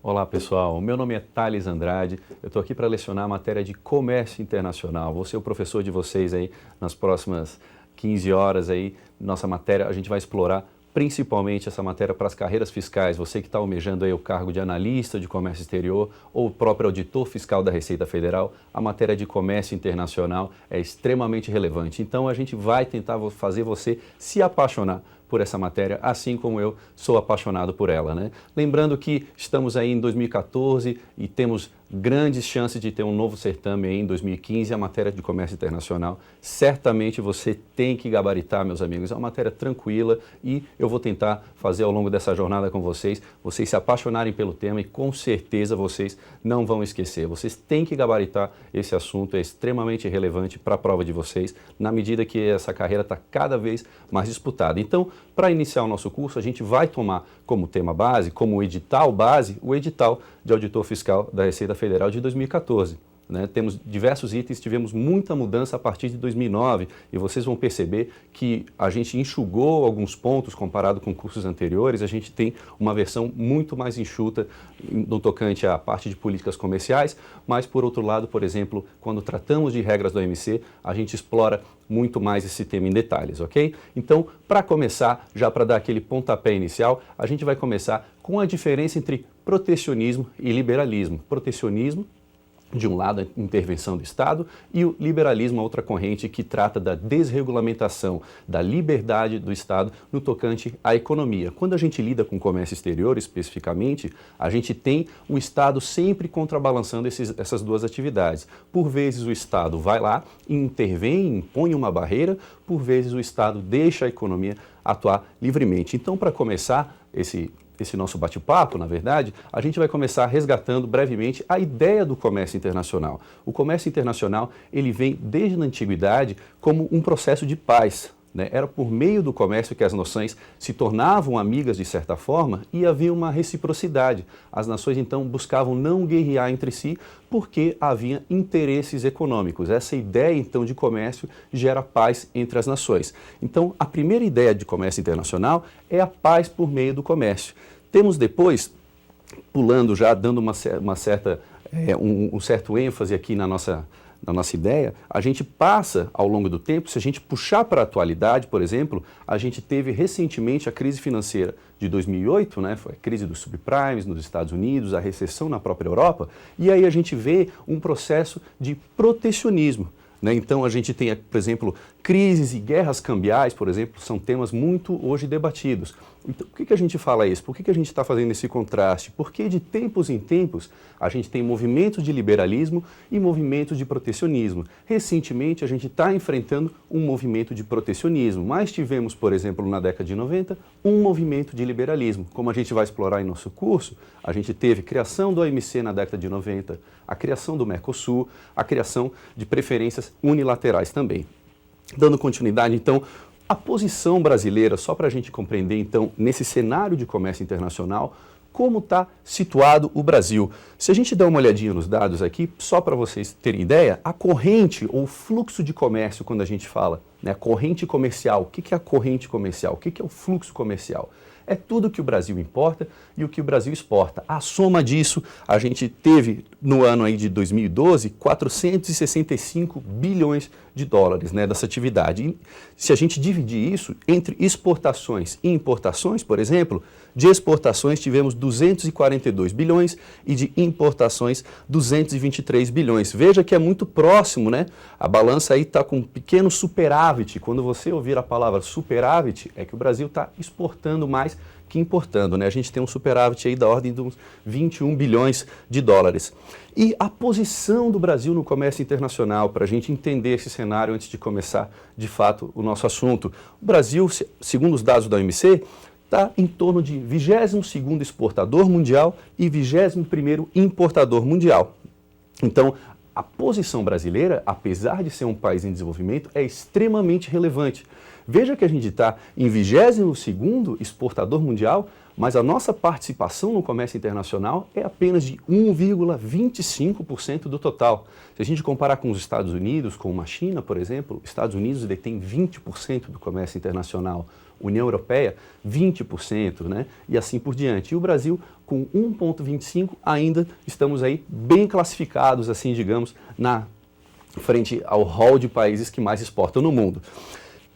Olá pessoal, meu nome é Thales Andrade, eu estou aqui para lecionar a matéria de Comércio Internacional. Vou ser o professor de vocês aí nas próximas 15 horas aí. Nossa matéria, a gente vai explorar principalmente essa matéria para as carreiras fiscais. Você que está almejando aí o cargo de analista de comércio exterior ou o próprio auditor fiscal da Receita Federal, a matéria de comércio internacional é extremamente relevante. Então a gente vai tentar fazer você se apaixonar por essa matéria, assim como eu sou apaixonado por ela, né? Lembrando que estamos aí em 2014 e temos grandes chances de ter um novo certame aí em 2015, a matéria de comércio internacional. Certamente você tem que gabaritar, meus amigos. É uma matéria tranquila e eu vou tentar fazer ao longo dessa jornada com vocês se apaixonarem pelo tema e com certeza vocês não vão esquecer. Vocês têm que gabaritar esse assunto, é extremamente relevante para a prova de vocês, na medida que essa carreira está cada vez mais disputada. Então, para iniciar o nosso curso, a gente vai tomar como tema base, como edital base, o edital de auditor fiscal da Receita Federal de 2014. Né? Temos diversos itens, tivemos muita mudança a partir de 2009 e vocês vão perceber que a gente enxugou alguns pontos comparado com cursos anteriores, a gente tem uma versão muito mais enxuta no tocante à parte de políticas comerciais, mas por outro lado, por exemplo, quando tratamos de regras do OMC, a gente explora muito mais esse tema em detalhes, ok? Então, para começar, já para dar aquele pontapé inicial, a gente vai começar com a diferença entre protecionismo e liberalismo. Protecionismo, de um lado, a intervenção do Estado, e o liberalismo, a outra corrente que trata da desregulamentação, da liberdade do Estado no tocante à economia. Quando a gente lida com comércio exterior, especificamente, a gente tem o Estado sempre contrabalançando essas duas atividades. Por vezes o Estado vai lá, intervém, impõe uma barreira, por vezes o Estado deixa a economia atuar livremente. Então, para começar esse nosso bate-papo, na verdade, a gente vai começar resgatando brevemente a ideia do comércio internacional. O comércio internacional, ele vem desde a antiguidade como um processo de paz, né? Era por meio do comércio que as nações se tornavam amigas de certa forma e havia uma reciprocidade. As nações então buscavam não guerrear entre si porque havia interesses econômicos. Essa ideia então de comércio gera paz entre as nações. Então a primeira ideia de comércio internacional é a paz por meio do comércio. Temos depois, pulando já, dando um certo ênfase aqui na nossa ideia, a gente passa ao longo do tempo, se a gente puxar para a atualidade, por exemplo, a gente teve recentemente a crise financeira de 2008, né, foi a crise dos subprimes nos Estados Unidos, a recessão na própria Europa, e aí a gente vê um processo de protecionismo. Né? Então a gente tem, por exemplo, crises e guerras cambiais, por exemplo, são temas muito hoje debatidos. Então, por que a gente fala isso? Por que a gente está fazendo esse contraste? Porque de tempos em tempos a gente tem movimentos de liberalismo e movimentos de protecionismo. Recentemente a gente está enfrentando um movimento de protecionismo, mas tivemos, por exemplo, na década de 90, um movimento de liberalismo. Como a gente vai explorar em nosso curso, a gente teve criação do OMC na década de 90, a criação do Mercosul, a criação de preferências unilaterais também. Dando continuidade, então, a posição brasileira, só para a gente compreender, então, nesse cenário de comércio internacional, como está situado o Brasil. Se a gente der uma olhadinha nos dados aqui, só para vocês terem ideia, a corrente ou fluxo de comércio, quando a gente fala, né, corrente comercial, o que é a corrente comercial? O que é o fluxo comercial? É tudo que o Brasil importa e o que o Brasil exporta. A soma disso, a gente teve no ano aí de 2012, 465 bilhões de dólares, né, dessa atividade. E se a gente dividir isso entre exportações e importações, por exemplo, de exportações tivemos 242 bilhões e de importações 223 bilhões. Veja que é muito próximo, né? A balança aí está com um pequeno superávit. Quando você ouvir a palavra superávit, é que o Brasil está exportando mais que importando, né? A gente tem um superávit aí da ordem de uns 21 bilhões de dólares. E a posição do Brasil no comércio internacional, para a gente entender esse cenário antes de começar, de fato, o nosso assunto. O Brasil, segundo os dados da OMC, está em torno de 22º exportador mundial e 21º importador mundial. Então, a posição brasileira, apesar de ser um país em desenvolvimento, é extremamente relevante. Veja que a gente está em 22º exportador mundial, mas a nossa participação no comércio internacional é apenas de 1,25% do total. Se a gente comparar com os Estados Unidos, com a China, por exemplo, os Estados Unidos detêm 20% do comércio internacional, União Europeia 20%, né? E assim por diante. E o Brasil com 1,25 ainda estamos aí bem classificados, assim, digamos, na frente ao hall de países que mais exportam no mundo.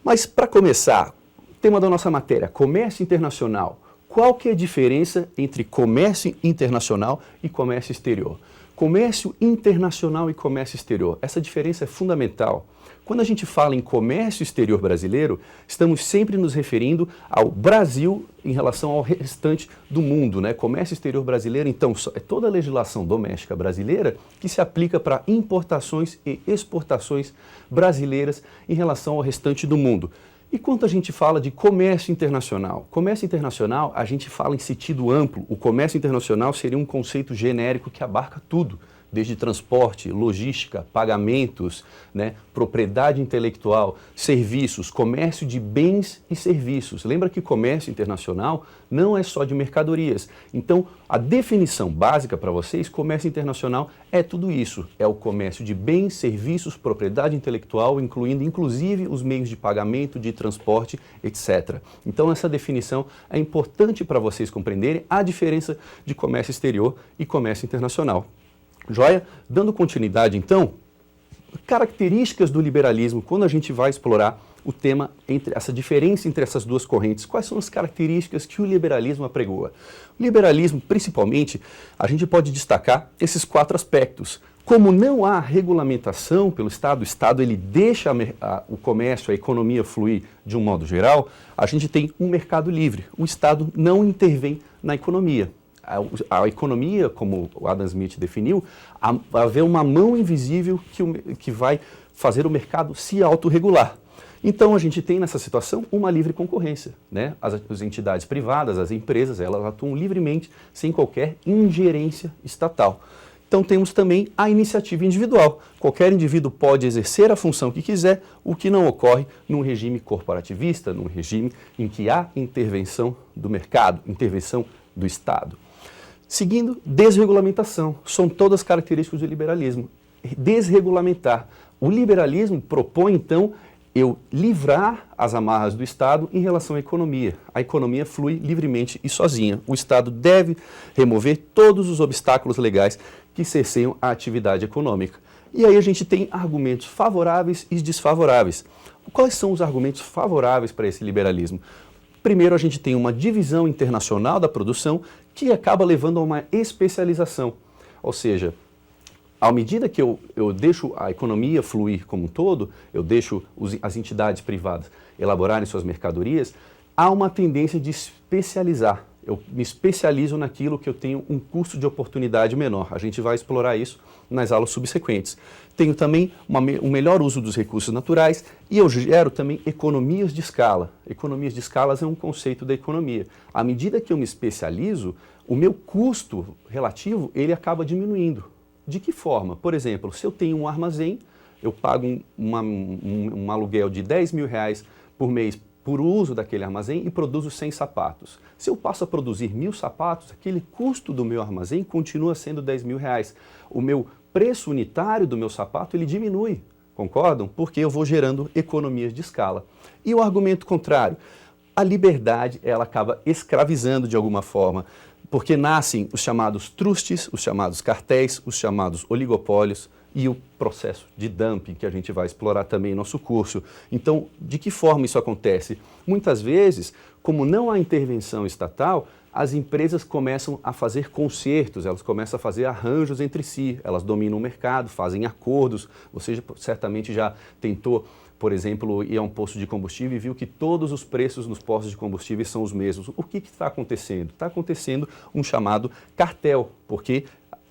Mas para começar, tema da nossa matéria, comércio internacional. Qual que é a diferença entre comércio internacional e comércio exterior? Comércio internacional e comércio exterior. Essa diferença é fundamental. Quando a gente fala em comércio exterior brasileiro, estamos sempre nos referindo ao Brasil em relação ao restante do mundo, né? Comércio exterior brasileiro, então, é toda a legislação doméstica brasileira que se aplica para importações e exportações brasileiras em relação ao restante do mundo. E quando a gente fala de comércio internacional? Comércio internacional, a gente fala em sentido amplo. O comércio internacional seria um conceito genérico que abarca tudo, desde transporte, logística, pagamentos, né, propriedade intelectual, serviços, comércio de bens e serviços. Lembra que comércio internacional não é só de mercadorias. Então, a definição básica para vocês, comércio internacional é tudo isso. É o comércio de bens, serviços, propriedade intelectual, incluindo inclusive os meios de pagamento, de transporte, etc. Então, essa definição é importante para vocês compreenderem a diferença de comércio exterior e comércio internacional. Joia? Dando continuidade, então, características do liberalismo, quando a gente vai explorar o tema, essa diferença entre essas duas correntes, quais são as características que o liberalismo apregoa? O liberalismo, principalmente, a gente pode destacar esses 4 aspectos. Como não há regulamentação pelo Estado, o Estado ele deixa o comércio, a economia fluir de um modo geral, a gente tem um mercado livre. O Estado não intervém na economia. A economia, como o Adam Smith definiu, haver uma mão invisível que vai fazer o mercado se autorregular. Então, a gente tem nessa situação uma livre concorrência, né? As entidades privadas, as empresas, elas atuam livremente, sem qualquer ingerência estatal. Então, temos também a iniciativa individual. Qualquer indivíduo pode exercer a função que quiser, o que não ocorre num regime corporativista, num regime em que há intervenção do mercado, intervenção do Estado. Seguindo, desregulamentação. São todas características do liberalismo. Desregulamentar. O liberalismo propõe, então, eu livrar as amarras do Estado em relação à economia. A economia flui livremente e sozinha. O Estado deve remover todos os obstáculos legais que cerceiam a atividade econômica. E aí a gente tem argumentos favoráveis e desfavoráveis. Quais são os argumentos favoráveis para esse liberalismo? Primeiro, a gente tem uma divisão internacional da produção que acaba levando a uma especialização. Ou seja, à medida que eu deixo a economia fluir como um todo, eu deixo as entidades privadas elaborarem suas mercadorias, há uma tendência de especializar. Eu me especializo naquilo que eu tenho um custo de oportunidade menor. A gente vai explorar isso nas aulas subsequentes. Tenho também um melhor uso dos recursos naturais e eu gero também economias de escala. Economias de escala é um conceito da economia. À medida que eu me especializo, o meu custo relativo ele acaba diminuindo. De que forma? Por exemplo, se eu tenho um armazém, eu pago um aluguel de R$10.000 por mês por uso daquele armazém e produzo 100 sapatos. Se eu passo a produzir 1.000 sapatos, aquele custo do meu armazém continua sendo R$10.000. O meu preço unitário do meu sapato ele diminui, concordam? Porque eu vou gerando economias de escala. E o argumento contrário, a liberdade ela acaba escravizando de alguma forma, porque nascem os chamados trustes, os chamados cartéis, os chamados oligopólios, e o processo de dumping, que a gente vai explorar também em nosso curso. Então, de que forma isso acontece? Muitas vezes, como não há intervenção estatal, as empresas começam a fazer concertos, elas começam a fazer arranjos entre si, elas dominam o mercado, fazem acordos. Você certamente já tentou, por exemplo, ir a um posto de combustível e viu que todos os preços nos postos de combustíveis são os mesmos. O que está acontecendo? Está acontecendo um chamado cartel, porque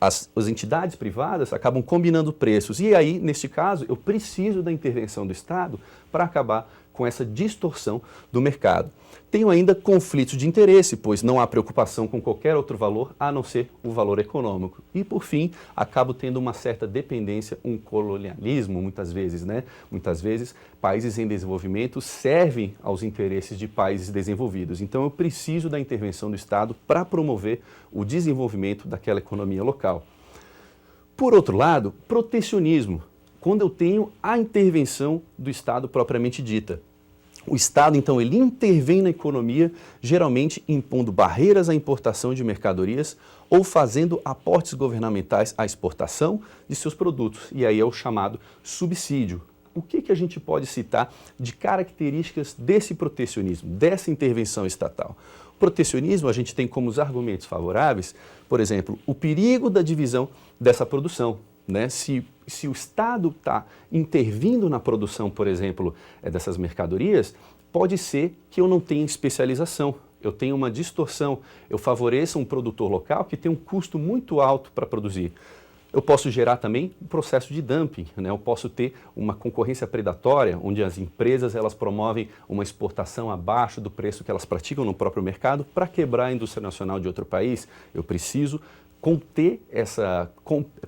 as entidades privadas acabam combinando preços. E aí, neste caso, eu preciso da intervenção do Estado para acabar com essa distorção do mercado. Tenho ainda conflitos de interesse, pois não há preocupação com qualquer outro valor a não ser o valor econômico. E, por fim, acabo tendo uma certa dependência, um colonialismo, muitas vezes, né? Muitas vezes, países em desenvolvimento servem aos interesses de países desenvolvidos. Então, eu preciso da intervenção do Estado para promover o desenvolvimento daquela economia local. Por outro lado, protecionismo, quando eu tenho a intervenção do Estado propriamente dita. O Estado, então, ele intervém na economia, geralmente impondo barreiras à importação de mercadorias ou fazendo aportes governamentais à exportação de seus produtos. E aí é o chamado subsídio. O que a gente pode citar de características desse protecionismo, dessa intervenção estatal? O protecionismo, a gente tem como os argumentos favoráveis, por exemplo, o perigo da divisão dessa produção. Né? Se o Estado está intervindo na produção, por exemplo, dessas mercadorias, pode ser que eu não tenha especialização, eu tenha uma distorção, eu favoreça um produtor local que tem um custo muito alto para produzir. Eu posso gerar também um processo de dumping, né? Eu posso ter uma concorrência predatória, onde as empresas elas promovem uma exportação abaixo do preço que elas praticam no próprio mercado para quebrar a indústria nacional de outro país. Eu preciso conter essa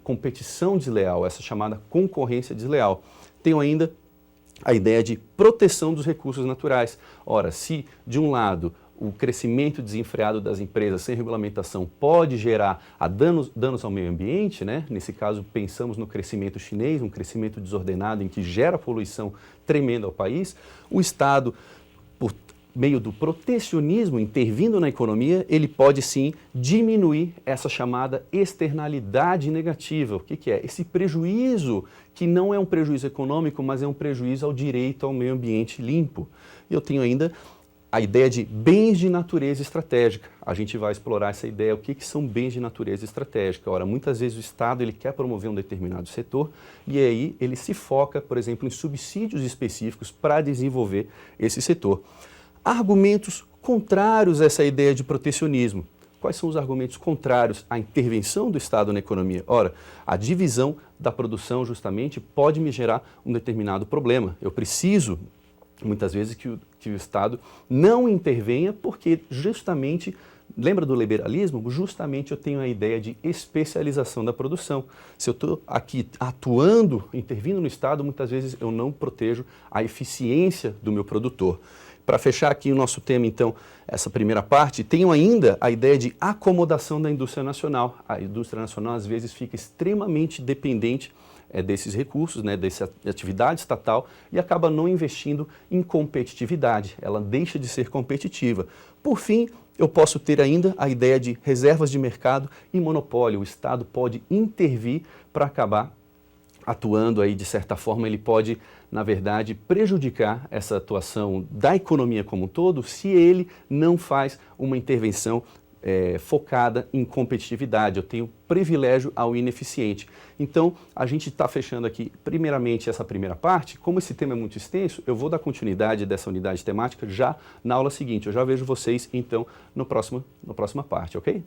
competição desleal, essa chamada concorrência desleal. Tenho ainda a ideia de proteção dos recursos naturais. Ora, se de um lado o crescimento desenfreado das empresas sem regulamentação pode gerar danos ao meio ambiente, né? Nesse caso pensamos no crescimento chinês, um crescimento desordenado em que gera poluição tremenda ao país, o Estado, por meio do protecionismo, intervindo na economia, ele pode sim diminuir essa chamada externalidade negativa. O que é? Esse prejuízo que não é um prejuízo econômico, mas é um prejuízo ao direito ao meio ambiente limpo. E eu tenho ainda a ideia de bens de natureza estratégica. A gente vai explorar essa ideia, o que são bens de natureza estratégica. Ora, muitas vezes o Estado ele quer promover um determinado setor e aí ele se foca, por exemplo, em subsídios específicos para desenvolver esse setor. Argumentos contrários a essa ideia de protecionismo. Quais são os argumentos contrários à intervenção do Estado na economia? Ora, a divisão da produção justamente pode me gerar um determinado problema. Eu preciso, muitas vezes, que o Estado não intervenha porque justamente, lembra do liberalismo? Justamente eu tenho a ideia de especialização da produção. Se eu estou aqui atuando, intervindo no Estado, muitas vezes eu não protejo a eficiência do meu produtor. Para fechar aqui o nosso tema, então, essa primeira parte, tenho ainda a ideia de acomodação da indústria nacional. A indústria nacional, às vezes, fica extremamente dependente desses recursos, né, dessa atividade estatal e acaba não investindo em competitividade. Ela deixa de ser competitiva. Por fim, eu posso ter ainda a ideia de reservas de mercado e monopólio. O Estado pode intervir para acabar atuando aí, de certa forma, ele pode, na verdade, prejudicar essa atuação da economia como um todo se ele não faz uma intervenção focada em competitividade. Eu tenho privilégio ao ineficiente. Então, a gente está fechando aqui, primeiramente, essa primeira parte. Como esse tema é muito extenso, eu vou dar continuidade dessa unidade temática já na aula seguinte. Eu já vejo vocês, então, na próxima parte, ok?